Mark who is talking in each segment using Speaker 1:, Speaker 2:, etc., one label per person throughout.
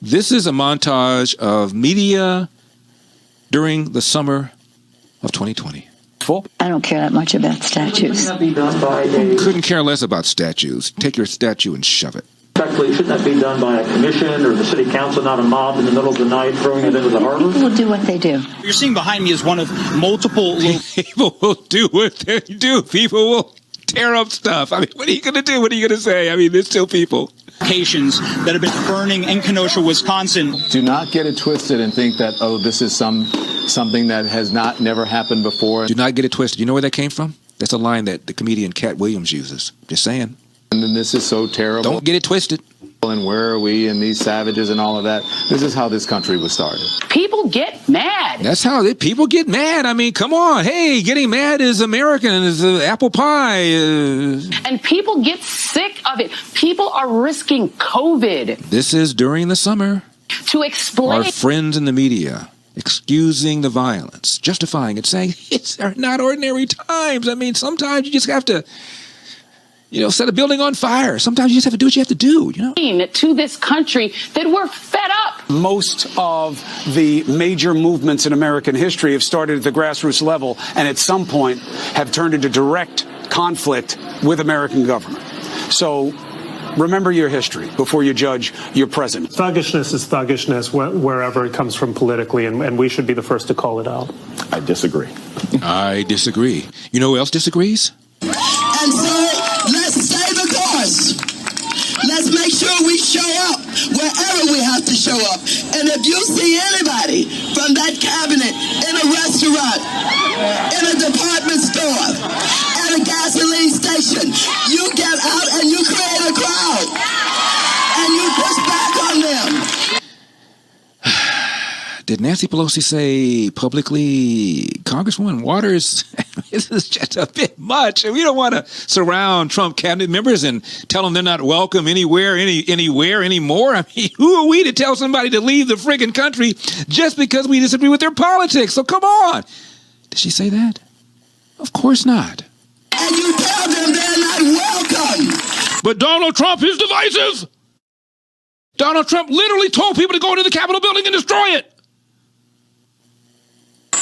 Speaker 1: This is a montage of media during the summer of 2020.
Speaker 2: I don't care that much about statues.
Speaker 1: Couldn't care less about statues. Take your statue and shove it.
Speaker 3: Shouldn't that be done by a commission or the city council, not a mob in the middle of the night throwing it into the harbor?
Speaker 2: People will do what they do.
Speaker 4: You're seeing behind me is one of multiple...
Speaker 1: People will do what they do. People will tear up stuff. I mean, what are you going to do? What are you going to say? I mean, there's still people.
Speaker 4: Locations that have been burning in Kenosha, Wisconsin.
Speaker 5: Do not get it twisted and think that, oh, this is something that has never happened before.
Speaker 1: Do not get it twisted. You know where that came from? That's a line that the comedian Cat Williams uses. Just saying.
Speaker 5: And then this is so terrible.
Speaker 1: Don't get it twisted.
Speaker 5: And where are we and these savages and all of that? This is how this country was started.
Speaker 6: People get mad.
Speaker 1: That's how people get mad. I mean, come on. Hey, getting mad is American. Is apple pie.
Speaker 6: And people get sick of it. People are risking COVID.
Speaker 1: This is during the summer.
Speaker 6: To explain.
Speaker 1: Our friends in the media excusing the violence, justifying it, saying it's not ordinary times. I mean, sometimes you just have to, set a building on fire. Sometimes you just have to do what you have to do,
Speaker 6: To this country that we're fed up.
Speaker 7: Most of the major movements in American history have started at the grassroots level and at some point have turned into direct conflict with American government. So remember your history before you judge your present.
Speaker 8: Thuggishness is thuggishness wherever it comes from politically, and we should be the first to call it out.
Speaker 5: I disagree.
Speaker 1: I disagree. You know who else disagrees?
Speaker 9: And so let's stay the course. Let's make sure we show up wherever we have to show up. And if you see anybody from that cabinet in a restaurant, in a department store, at a gasoline station, you get out and you create a crowd. And you push back on them.
Speaker 1: Did Nancy Pelosi say publicly, Congresswoman Waters, this is just a bit much. We don't want to surround Trump cabinet members and tell them they're not welcome anywhere anymore. I mean, who are we to tell somebody to leave the friggin' country just because we disagree with their politics? So come on. Did she say that? Of course not.
Speaker 9: And you tell them they're not welcome.
Speaker 1: But Donald Trump is divisive. Donald Trump literally told people to go into the Capitol building and destroy it.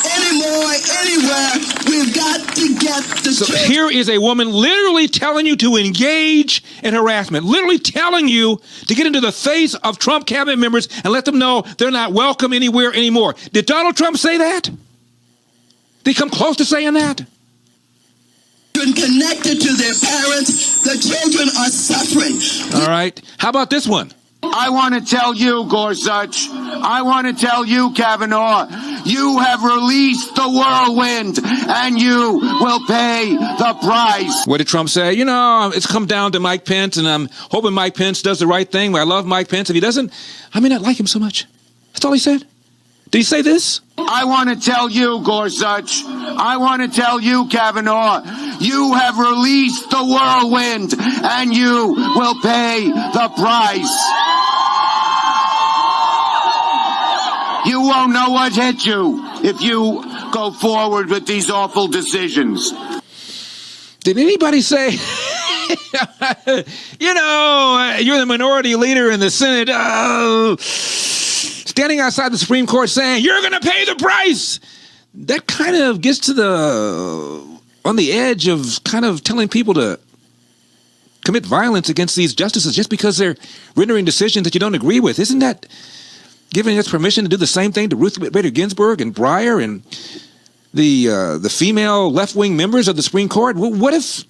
Speaker 9: Anymore, anywhere, we've got to get the truth.
Speaker 1: Here is a woman literally telling you to engage in harassment, literally telling you to get into the face of Trump cabinet members and let them know they're not welcome anywhere anymore. Did Donald Trump say that? Did he come close to saying that?
Speaker 9: Connected to their parents, the children are suffering.
Speaker 1: All right. How about this one?
Speaker 10: I want to tell you, Gorsuch, I want to tell you, Kavanaugh, you have released the whirlwind and you will pay the price.
Speaker 1: What did Trump say? It's come down to Mike Pence, and I'm hoping Mike Pence does the right thing. I love Mike Pence. If he doesn't, I may not like him so much. That's all he said. Did he say this?
Speaker 10: I want to tell you, Gorsuch, I want to tell you, Kavanaugh, you have released the whirlwind and you will pay the price. You won't know what hit you if you go forward with these awful decisions.
Speaker 1: Did anybody say, you're the minority leader in the Senate, standing outside the Supreme Court saying, you're going to pay the price? That kind of gets to on the edge of kind of telling people to commit violence against these justices just because they're rendering decisions that you don't agree with. Isn't that giving us permission to do the same thing to Ruth Bader Ginsburg and Breyer and the female left-wing members of the Supreme Court? What if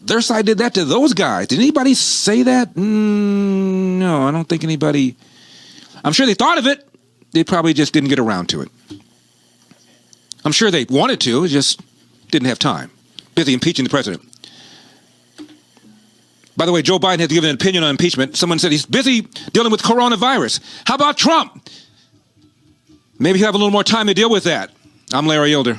Speaker 1: their side did that to those guys? Did anybody say that? No, I don't think anybody. I'm sure they thought of it. They probably just didn't get around to it. I'm sure they wanted to, just didn't have time. Busy impeaching the president. By the way, Joe Biden has given an opinion on impeachment. Someone said he's busy dealing with coronavirus. How about Trump? Maybe he'll have a little more time to deal with that. I'm Larry Elder.